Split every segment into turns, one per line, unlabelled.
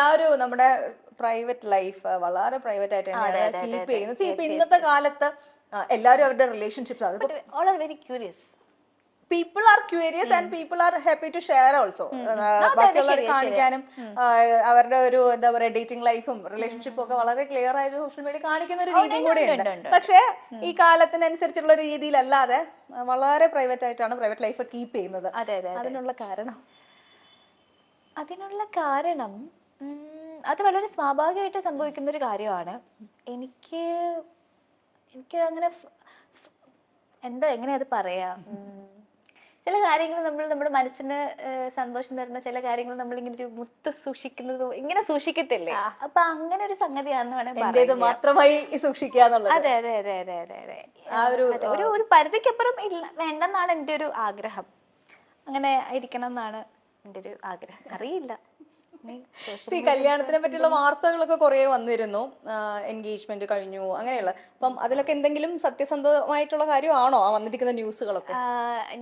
ആ ഒരു നമ്മുടെ പ്രൈവറ്റ് ലൈഫ് വളരെ പ്രൈവറ്റ് ആയിട്ട് തന്നെയാണ് കീപ്പ് ചെയ്യുന്നത്. ഇപ്പൊ ഇന്നത്തെ കാലത്ത് എല്ലാവരും അവരുടെ relationships
very curious.
people are curious and people are happy to share also. ബാക്കിയുള്ളവരെ കാണിക്കാനും അവരുടെ ഒരു എന്താ പറയാ ഡേറ്റിംഗ് ലൈഫും റിലേഷൻഷിപ്പും ഒക്കെ വളരെ ക്ലിയർ ആയിട്ട് സോഷ്യൽ മീഡിയ കാണിക്കുന്ന ഒരു രീതിയും കൂടെ ഉണ്ട്. പക്ഷെ ഈ കാലത്തിനനുസരിച്ചുള്ള ഒരു രീതിയിലല്ലാതെ വളരെ പ്രൈവറ്റ് ആയിട്ടാണ് പ്രൈവറ്റ് ലൈഫ് കീപ്പ് ചെയ്യുന്നത്. അതിനുള്ള കാരണം
അത് വളരെ സ്വാഭാവികമായിട്ട് സംഭവിക്കുന്ന ഒരു കാര്യമാണ്. എനിക്ക് അങ്ങനെ എങ്ങനെ അത് പറയാ, ചില കാര്യങ്ങൾ നമ്മുടെ മനസ്സിന് സന്തോഷം തരുന്ന ചില കാര്യങ്ങൾ നമ്മളിങ്ങനെ ഒരു മുത്ത് സൂക്ഷിക്കുന്നത് ഇങ്ങനെ സൂക്ഷിക്കത്തില്ലേ, അപ്പൊ അങ്ങനെ ഒരു സംഗതിയാണെന്ന് വേണമെങ്കിൽ
മാത്രമായി സൂക്ഷിക്കാന്നുള്ളത്.
അതെ അതെ അതെ അതെ അതെ അതെ. ഒരു പരിധിക്കപ്പുറം ഇല്ല വേണ്ടെന്നാണ് എൻ്റെ ഒരു ആഗ്രഹം. അങ്ങനെ ഇരിക്കണം എന്നാണ് എൻ്റെ ഒരു ആഗ്രഹം. അറിയില്ല,
കല്യാണത്തിനെ പറ്റിയുള്ള വാർത്തകളൊക്കെ കുറെ വന്നിരുന്നു. എൻഗേജ്മെന്റ് കഴിഞ്ഞു അങ്ങനെയുള്ള. അപ്പം അതിലൊക്കെ എന്തെങ്കിലും സത്യസന്ധമായിട്ടുള്ള കാര്യമാണോ ആ വന്നിരിക്കുന്ന ന്യൂസുകളൊക്കെ?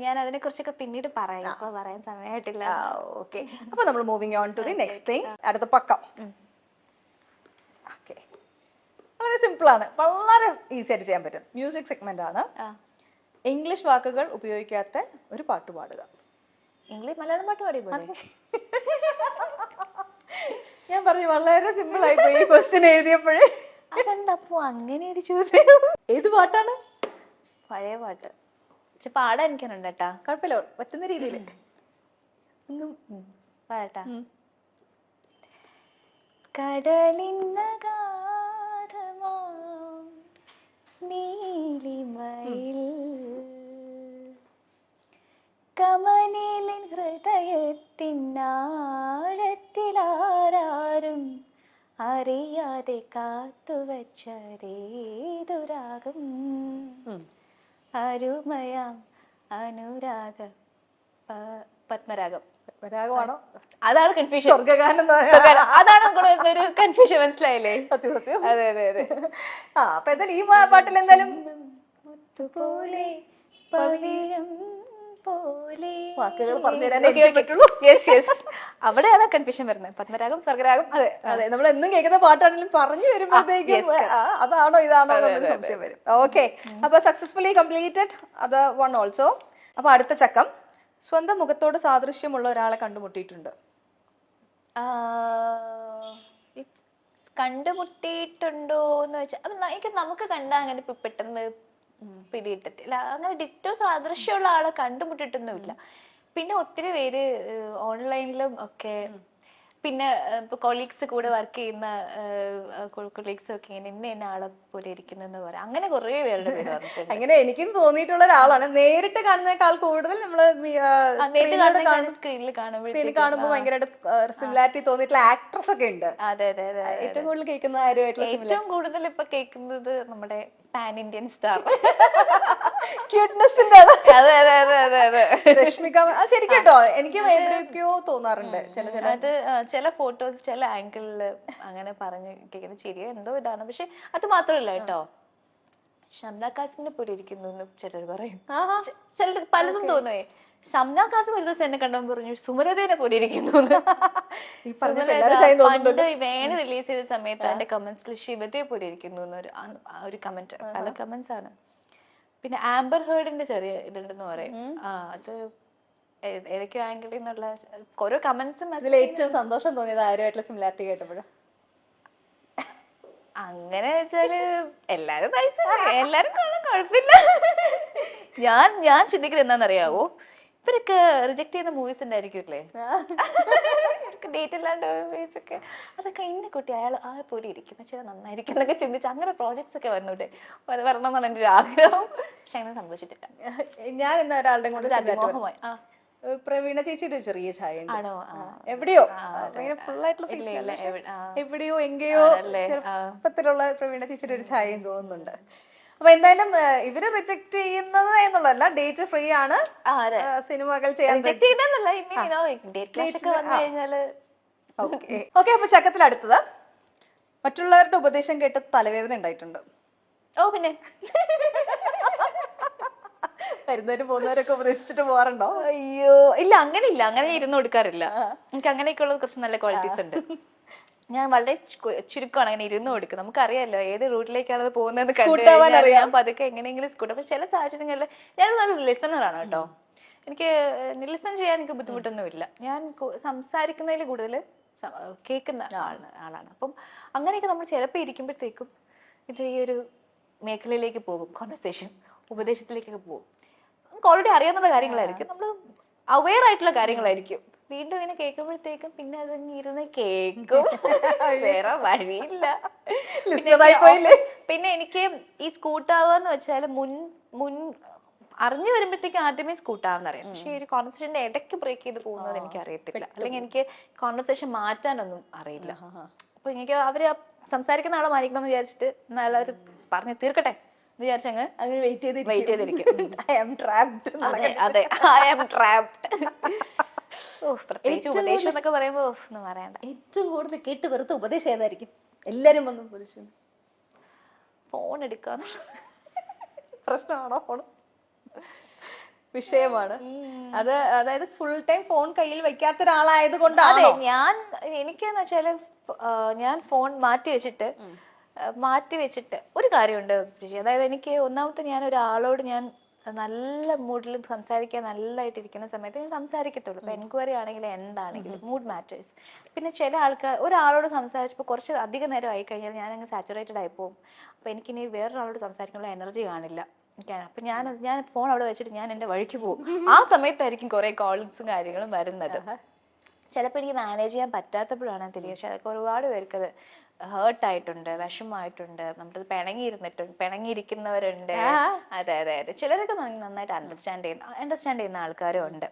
ഞാൻ അതിനെ കുറിച്ചൊക്കെ പിന്നീട് പറയാം, ഇപ്പൊ പറയാൻ സമയമായിട്ടില്ല.
ഓക്കെ, അപ്പൊ നമ്മൾ moving on to the next thing. അടുത്ത പക്കം. ഓക്കെ, വളരെ സിമ്പിൾ ആണ്, വളരെ ഈസി ആയിട്ട് ചെയ്യാൻ പറ്റും. മ്യൂസിക് സെഗ്മെന്റ് ആണ്. ഇംഗ്ലീഷ് വാക്കുകൾ ഉപയോഗിക്കാത്ത ഒരു പാട്ട് പാടുക.
മലയാളം പാട്ട് പാടിയപോലെ?
ഞാൻ പറഞ്ഞു വളരെ സിമ്പിൾ ആയി പോയി ക്വസ്റ്റ്യൻ എഴുതിയപ്പോഴേ.
അതെന്തപ്പോ അങ്ങനെ ഒരു ചോദ്യം?
ഏത് പാട്ടാണ്?
പഴയ പാട്ട്. പക്ഷെ പാടാൻ എനിക്കുണ്ട് കേട്ടാ.
കുഴപ്പമില്ല, പറ്റുന്ന രീതിയിൽ
പാടാ. കടലിന്നഗാധമാം നീലിമയിൽ കമനിലിൻ ഹൃദയത്തിനാഴത്തിലാരും അറിയാതെ കാത്തുവച്ചതേതുരാഗം അരുമയാം അനുരാഗ പത്മരാഗം.
പത്മരാഗമാണോ?
അതാണ് കൺഫ്യൂഷൻ. അതാണ് ഒരു കൺഫ്യൂഷൻ, മനസ്സിലായില്ലേ?
സത്യം സത്യം.
അതെ അതെ അതെ.
അപ്പൊ എന്തായാലും ഈ പാട്ടിൽ എന്തായാലും
മുത്തുപോലെ പവിഴം
വാക്കുകൾ പറഞ്ഞുതരാനേ പറ്റുള്ളൂ.
അവിടെയാണ് കൺഫ്യൂഷൻ വരുന്നത്. പത്മരാഗം, സ്വർഗരാഗം.
അതെ അതെ, നമ്മൾ എന്നും കേൾക്കുന്ന പാട്ടാണെങ്കിലും പറഞ്ഞു വരുമ്പോഴത്തേക്കും അതാണോ ഇതാണോ എന്നൊരു സംശയം വരും. ഓക്കെ, അപ്പൊ സക്സസ്ഫുള്ളി കംപ്ലീറ്റഡ് അത് വൺ ഓൾസോ. അപ്പൊ അടുത്ത ചക്കം. സ്വന്തം മുഖത്തോട് സാദൃശ്യമുള്ള ഒരാളെ കണ്ടുമുട്ടിയിട്ടുണ്ട്.
കണ്ടുമുട്ടിയിട്ടുണ്ടോ എന്ന് വെച്ചാൽ എനിക്ക് നമുക്ക് കണ്ടാ അങ്ങനെ പെട്ടെന്ന് പിടിയിട്ടത്തില്ല. അങ്ങനെ ഡിറ്റോ സാദൃശ്യമുള്ള ആളെ കണ്ടുമുട്ടിയിട്ടൊന്നുമില്ല. പിന്നെ ഒത്തിരി പേര് ഓൺലൈനിലും ഒക്കെ, പിന്നെ ഇപ്പൊ കൊളീഗ്സ് കൂടെ വർക്ക് ചെയ്യുന്ന കൊളീഗ്സ് ഒക്കെ ഇങ്ങനെ ആളെ പോലെ ഇരിക്കുന്നെന്ന് പറയാം. അങ്ങനെ കുറെ പേരുടെ പേര് പറഞ്ഞിട്ടുണ്ട്.
അങ്ങനെ എനിക്കും തോന്നിയിട്ടുള്ള ഒരാളാണ്. നേരിട്ട് കാണുന്നതിനേക്കാൾ കൂടുതൽ നമ്മള്
സ്ക്രീനിൽ
കാണുമ്പോൾ ഭയങ്കരമായിട്ട് സിമിലാരിറ്റി തോന്നിയിട്ടുള്ള ആക്ട്രസ് ഒക്കെ ഉണ്ട്.
അതെ അതെ അതെ.
ഏറ്റവും കൂടുതൽ കേൾക്കുന്ന ആരുമായിട്ടുള്ള
ഏറ്റവും കൂടുതൽ ഇപ്പൊ കേൾക്കുന്നത് നമ്മുടെ പാൻ ഇന്ത്യൻ സ്റ്റാർ
ക്യൂട്ട്നെസിന്റെ.
അതെ അതെ അതെ അതെ അതെ.
രശ്മിക ശരിക്കും കേട്ടോ, എനിക്ക് എവിടെയൊക്കെയോ തോന്നാറുണ്ട്
ചില ഫോട്ടോസ് ചില ആംഗിളില് അങ്ങനെ പറഞ്ഞു കേൾക്കുന്നത് ശരിയോ എന്തോ ഇതാണ്. പക്ഷെ അത് മാത്രമല്ല കേട്ടോ, ഷംന കാസിമിനെ പോലെ ഇരിക്കുന്നു എന്ന് ചിലർ പറയും. ചിലർ പലതും തോന്നുവേ. ഷംന കാസിം ഒരു ദിവസം എന്നെ കണ്ടപ്പോൾ പറഞ്ഞു സുമലതേനെ പോലെ ഇരിക്കുന്നു. പണ്ട് വേണ റിലീസ് ചെയ്ത സമയത്ത് എന്റെ കമന്റ്സിൽ ശിവതയെ പോലെ ഇരിക്കുന്നു ഒരു കമന്റ്. പല കമന്റ്സ് ആണ്. പിന്നെ ആംബർ ഹേർഡിന്റെ ചെറിയ ഇതുണ്ടെന്ന് പറയും. അത് ഏതൊക്കെയോ ആംഗിളിൽ നിന്നുള്ള ഓരോ കമന്റ്സും.
അതിൽ ഏറ്റവും സന്തോഷം തോന്നിയത് ആരുമായിട്ടുള്ള സിമിലാരിറ്റി കേട്ടപ്പോഴാണ്?
അങ്ങനെ വെച്ചാല് എല്ലാരും എല്ലാരും കുഴപ്പമില്ല. ഞാൻ ചിന്തിക്കുന്നത് എന്താണെന്നറിയാവോ, ഇവരൊക്കെ റിജക്ട് ചെയ്യുന്ന മൂവീസ് ഉണ്ടായിരിക്കുമല്ലേ, ഡേറ്റ് അല്ലാണ്ട് മൂവീസ് ഒക്കെ, അതൊക്കെ ഇന്ന കുട്ടി അയാൾ ആ പോലെ ഇരിക്കും പക്ഷെ നന്നായിരിക്കും എന്നൊക്കെ ചിന്തിച്ച് അങ്ങനെ പ്രോജക്ട്സ് ഒക്കെ വന്നൂടെ വരണം എന്നാണ് എൻ്റെ ഒരു ആഗ്രഹം. പക്ഷെ അങ്ങനെ സംഭവിച്ചിട്ടില്ല.
ഞാൻ ഇന്ന് ഒരാളുടെ കൊണ്ട്
അതിമോഹമായി.
പ്രവീണ ചേച്ചിയുടെ ചെറിയ ചായ
ആണോ?
എവിടെയോ ഫുൾ ആയിട്ടുള്ള എവിടെയോ എങ്കയോ ചെറുപ്പത്തിലുള്ള പ്രവീണ ചേച്ചിയുടെ ഒരു ചായയും തോന്നുന്നുണ്ട്. അപ്പൊ എന്തായാലും ഇവര് റിജക്ട് ചെയ്യുന്നത് എന്നുള്ളതല്ല, ഡേറ്റ് ഫ്രീ ആണ്, സിനിമകൾ ചെയ്യാൻ. ഓക്കെ, അപ്പൊ ചക്കത്തിൽ അടുത്തത്. മറ്റുള്ളവരുടെ ഉപദേശം കേട്ട് തലവേദന ഉണ്ടായിട്ടുണ്ട്.
ഓ പിന്നെ
വരുന്നവരും പോകുന്നവരൊക്കെ ഉപദേശിച്ചിട്ട് പോകാറുണ്ടോ?
അയ്യോ ഇല്ല, അങ്ങനെ ഇരുന്ന് കൊടുക്കാറില്ല. എനിക്ക് അങ്ങനെയൊക്കെ ഉള്ളത് കുറച്ച് നല്ല ക്വാളിറ്റീസ് ഉണ്ട്. ഞാൻ വളരെ ചുരുക്കമാണ് അങ്ങനെ ഇരുന്ന് കൊടുക്കും. നമുക്കറിയാലോ ഏത് റൂട്ടിലേക്കാണ് അത് പോകുന്നത് ഞാൻ പതുക്കെ എങ്ങനെയെങ്കിലും സ്കൂട്ട്. പക്ഷെ ചില സാഹചര്യങ്ങളിൽ ഞാൻ നല്ല ലിസണറാണ് കേട്ടോ. എനിക്ക് ലിസൺ ചെയ്യാൻ എനിക്ക് ബുദ്ധിമുട്ടൊന്നുമില്ല. ഞാൻ സംസാരിക്കുന്നതിൽ കൂടുതൽ കേൾക്കുന്ന ആളാണ്. അപ്പം അങ്ങനെയൊക്കെ നമ്മൾ ചിലപ്പോൾ ഇരിക്കുമ്പോഴത്തേക്കും ഇത് ഈ ഒരു മേഖലയിലേക്ക് പോകും, കോൺവെർസേഷൻ ഉപദേശത്തിലേക്കൊക്കെ പോകും. നമുക്ക് ഓൾറെഡി അറിയാവുന്ന കാര്യങ്ങളായിരിക്കും, നമ്മൾ അവെയർ ആയിട്ടുള്ള കാര്യങ്ങളായിരിക്കും. വീണ്ടും ഇങ്ങനെ കേൾക്കുമ്പോഴത്തേക്കും പിന്നെ അത് ഇരുന്ന് കേൾക്കും, വേറെ വഴിയില്ല. പിന്നെ എനിക്ക് ഈ സ്കൂട്ടാവുക വെച്ചാൽ മുൻ അറിഞ്ഞു വരുമ്പോഴത്തേക്കും ആദ്യമേ സ്കൂട്ടാവുന്നറിയാം. പക്ഷെ ഒരു കോൺവെർസേഷന്റെ ഇടയ്ക്ക് ബ്രേക്ക് ചെയ്ത് പോകുന്നത് എനിക്ക് അറിയത്തില്ല, അല്ലെങ്കിൽ എനിക്ക് കോൺവെർസേഷൻ മാറ്റാനൊന്നും അറിയില്ല. അപ്പൊ എനിക്ക് അവര് സംസാരിക്കുന്ന ആളെ മാനിക്കണം എന്ന് വിചാരിച്ചിട്ട് നല്ലൊരു പറഞ്ഞ് തീർക്കട്ടെ എന്ന് വിചാരിച്ചങ്ങ് അങ്ങനെ വെയിറ്റ് ചെയ്തിരിക്കും. അതെ, ഐ ആം ട്രാപ്ഡ്. പ്രത്യേകിച്ച് ഉപദേശം എന്നൊക്കെ പറയുമ്പോ ഒന്നും പറയണ്ട.
ഏറ്റവും കൂടുതൽ കേട്ട് വെറുത്ത ഉപദേശം ഏതായിരിക്കും? എല്ലാരും വന്ന് ഉപദേശം
ഫോൺ എടുക്കാന്ന്
പ്രശ്നമാണോ? ഫോൺ വിഷയമാണ് അത്. അതായത് ഫുൾ ടൈം ഫോൺ കയ്യിൽ വെക്കാത്ത ഒരാളായത് കൊണ്ടാണ്.
എനിക്കെന്ന് വെച്ചാല് ഞാൻ ഫോൺ മാറ്റി വെച്ചിട്ട് ഒരു കാര്യമുണ്ട്. അതായത് എനിക്ക് ഒന്നാമത്തെ ഞാൻ ഒരാളോട് ഞാൻ നല്ല മൂഡിൽ സംസാരിക്കാൻ നല്ലതായിട്ട് ഇരിക്കുന്ന സമയത്ത് ഞാൻ സംസാരിക്കത്തുള്ളൂ. ഇപ്പൊ എൻക്വയറി ആണെങ്കിലും എന്താണെങ്കിലും മൂഡ് മാറ്റേഴ്സ്. പിന്നെ ചില ആൾക്കാർ ഒരാളോട് സംസാരിച്ചപ്പോൾ കുറച്ച് അധികം നേരം ആയി കഴിഞ്ഞാൽ ഞാൻ അങ്ങ് സാച്ചുറേറ്റഡ് ആയി പോകും. അപ്പൊ എനിക്കിനി വേറൊരാളോട് സംസാരിക്കാനുള്ള എനർജി കാണില്ല. അപ്പൊ ഞാൻ ഫോൺ അവിടെ വെച്ചിട്ട് ഞാൻ എന്റെ വഴിക്ക് പോകും. ആ സമയത്തായിരിക്കും കുറെ കോൾസും കാര്യങ്ങളും വരുന്നത്. ചിലപ്പോൾ എനിക്ക് മാനേജ് ചെയ്യാൻ പറ്റാത്തപ്പോഴാണ് തിരികെ. പക്ഷെ അതൊക്കെ ഒരുപാട് പേർക്ക് അത് ഹേർട്ടായിട്ടുണ്ട്, വിഷമമായിട്ടുണ്ട്, നമ്മളത് പിണങ്ങിയിരിക്കുന്നവരുണ്ട്. അതെ, ചിലരൊക്കെ നന്നായിട്ട് അണ്ടർസ്റ്റാൻഡ് ചെയ്യുന്ന ആൾക്കാരും ഉണ്ട്.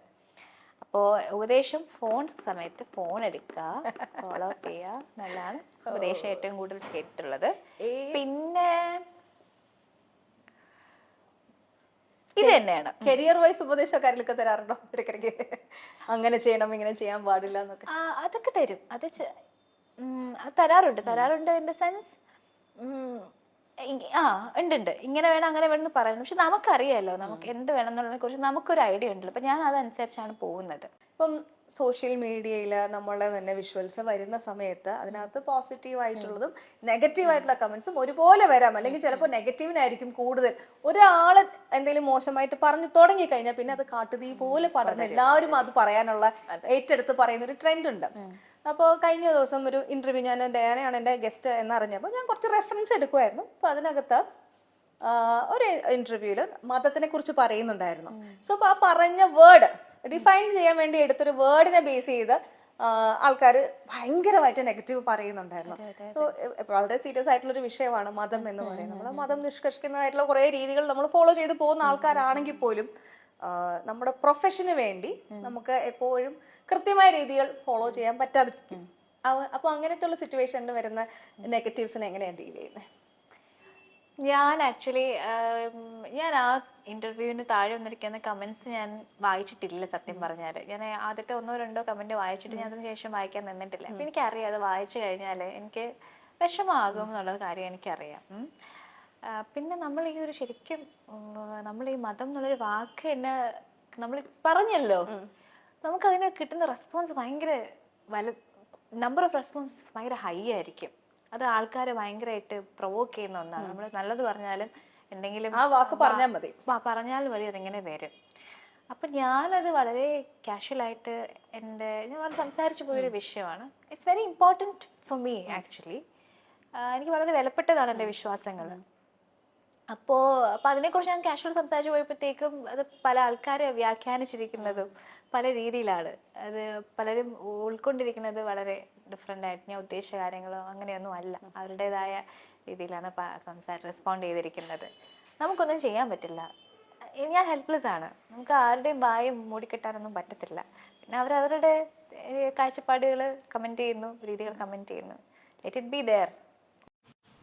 അപ്പോ ഉപദേശം ഫോൺ സമയത്ത് ഫോൺ എടുക്കുക, ഫോളോ അപ്പ് ചെയ്യുക എന്നുള്ളതാണ് ഉപദേശം ഏറ്റവും കൂടുതൽ കേട്ടിട്ടുള്ളത്. പിന്നെ ഇത് തന്നെയാണ്
കരിയർ വൈസ് ഉപദേശമൊക്കെ ആരെങ്കിലൊക്കെ തരാറുണ്ടോ ഇടയ്ക്കിടയ്ക്ക്? അങ്ങനെ ചെയ്യണം, ഇങ്ങനെ ചെയ്യാൻ പാടില്ല എന്നൊക്കെ.
അതൊക്കെ തരും. അത് തരാറുണ്ട് ഇൻ ദ സെൻസ് ഉണ്ട് ഇങ്ങനെ വേണം അങ്ങനെ വേണം എന്ന് പറയുന്നു. പക്ഷെ നമുക്കറിയാലോ നമുക്ക് എന്ത് വേണം എന്നുള്ളതിനെ കുറിച്ച് നമുക്കൊരു ഐഡിയ ഉണ്ടല്ലോ. അപ്പൊ ഞാൻ അതനുസരിച്ചാണ് പോകുന്നത്.
ഇപ്പം സോഷ്യൽ മീഡിയയില് നമ്മളെ തന്നെ വിഷ്വൽസ് വരുന്ന സമയത്ത് അതിനകത്ത് പോസിറ്റീവ് ആയിട്ടുള്ളതും നെഗറ്റീവ് ആയിട്ടുള്ള കമന്റ്സും ഒരുപോലെ വരാം. അല്ലെങ്കിൽ ചിലപ്പോൾ നെഗറ്റീവിനായിരിക്കും കൂടുതൽ. ഒരാള് എന്തെങ്കിലും മോശമായിട്ട് പറഞ്ഞു തുടങ്ങി കഴിഞ്ഞാൽ പിന്നെ അത് കാട്ടുതീ പോലെ പടർന്ന് എല്ലാവരും അത് പറയാനുള്ള ഏറ്റെടുത്ത് പറയുന്ന ഒരു ട്രെൻഡ് ഉണ്ട്. അപ്പോൾ കഴിഞ്ഞ ദിവസം ഒരു ഇന്റർവ്യൂ, ഞാൻ ഡയാനയാണ് എൻ്റെ ഗസ്റ്റ് എന്നറിഞ്ഞപ്പോൾ ഞാൻ കുറച്ച് റെഫറൻസ് എടുക്കുമായിരുന്നു. അപ്പൊ അതിനകത്ത് ഒരു ഇന്റർവ്യൂല് മതത്തിനെ കുറിച്ച് പറയുന്നുണ്ടായിരുന്നു. സോ അപ്പൊ ആ പറഞ്ഞ വേർഡ് ഡിഫൈൻ ചെയ്യാൻ വേണ്ടി എടുത്തൊരു വേർഡിനെ ബേസ് ചെയ്ത് ആൾക്കാർ ഭയങ്കരമായിട്ട് നെഗറ്റീവ് പറയുന്നുണ്ടായിരുന്നു. സോ വളരെ സീരിയസ് ആയിട്ടുള്ള ഒരു വിഷയമാണ് മതം എന്ന് പറയുന്നത്. നമ്മൾ മതം നിഷ്കർഷിക്കുന്നതായിട്ടുള്ള കുറെ രീതികൾ നമ്മൾ ഫോളോ ചെയ്ത് പോകുന്ന ആൾക്കാരാണെങ്കിൽ പോലും നമ്മുടെ പ്രൊഫഷന് വേണ്ടി നമുക്ക് എപ്പോഴും കൃത്യമായ രീതികൾ ഫോളോ ചെയ്യാൻ പറ്റാതിരിക്കും. അപ്പൊ അങ്ങനത്തെ ഉള്ള സിറ്റുവേഷനിൽ വരുന്ന നെഗറ്റീവ്സിനെ എങ്ങനെയാണ് ഡീൽ ചെയ്യുന്നത്?
ഞാൻ ആക്ച്വലി ഞാൻ ആ ഇന്റർവ്യൂവിന് താഴെ വന്നിരിക്കുന്ന കമന്റ്സ് ഞാൻ വായിച്ചിട്ടില്ല സത്യം പറഞ്ഞാൽ. ഞാൻ ആദ്യത്തെ 1-2 കമന്റ് വായിച്ചിട്ട് ഞാൻ അതിന് ശേഷം വായിക്കാൻ നിന്നിട്ടില്ല. അപ്പൊ എനിക്കറിയാം അത് വായിച്ചു കഴിഞ്ഞാൽ എനിക്ക് വിഷമാകും എന്നുള്ളത് കാര്യം എനിക്കറിയാം. പിന്നെ നമ്മൾ ഈ ഒരു ശരിക്കും നമ്മൾ ഈ മതം എന്നുള്ളൊരു വാക്ക് തന്നെ നമ്മൾ പറഞ്ഞല്ലോ, നമുക്കതിന് കിട്ടുന്ന റെസ്പോൺസ് ഭയങ്കര നമ്പർ ഓഫ് റെസ്പോൺസ് ഭയങ്കര ഹൈ ആയിരിക്കും. അത് ആൾക്കാരെ ഭയങ്കരമായിട്ട് പ്രൊവോക്ക് ചെയ്യുന്ന ഒന്നാണ്. നമ്മൾ നല്ലത് പറഞ്ഞാലും എന്തെങ്കിലും
ആ വാക്ക് പറഞ്ഞാൽ
മതി അതിങ്ങനെ വരും. അപ്പൊ ഞാനത് വളരെ കാഷ്വലായിട്ട് ഞാൻ സംസാരിച്ചു പോയൊരു വിഷയമാണ്. It's very important for me actually. എനിക്ക് വളരെ വിലപ്പെട്ടതാണ് എൻ്റെ വിശ്വാസങ്ങൾ. അപ്പോൾ അതിനെക്കുറിച്ച് ഞാൻ കാഷ്വൽ സംസാരിച്ചു പോയപ്പോഴത്തേക്കും അത് പല ആൾക്കാരെ വ്യാഖ്യാനിച്ചിരിക്കുന്നതും പല രീതിയിലാണ്. അത് പലരും ഉൾക്കൊണ്ടിരിക്കുന്നത് വളരെ ഡിഫറെൻ്റ് ആയിട്ട്. ഞാൻ ഉദ്ദേശിച്ച കാര്യങ്ങളോ അങ്ങനെയൊന്നും അല്ല, അവരുടേതായ രീതിയിലാണ് റെസ്പോണ്ട് ചെയ്തിരിക്കുന്നത്. നമുക്കൊന്നും ചെയ്യാൻ പറ്റില്ല. ഞാൻ ഹെൽപ്ലെസ് ആണ്. നമുക്ക് ആരുടെയും വായും മൂടിക്കെട്ടാനൊന്നും പറ്റത്തില്ല. പിന്നെ അവരവരുടെ കാഴ്ചപ്പാടുകൾ കമൻറ്റ് ചെയ്യുന്നു, രീതികൾ കമൻറ്റ് ചെയ്യുന്നു. Let it be there.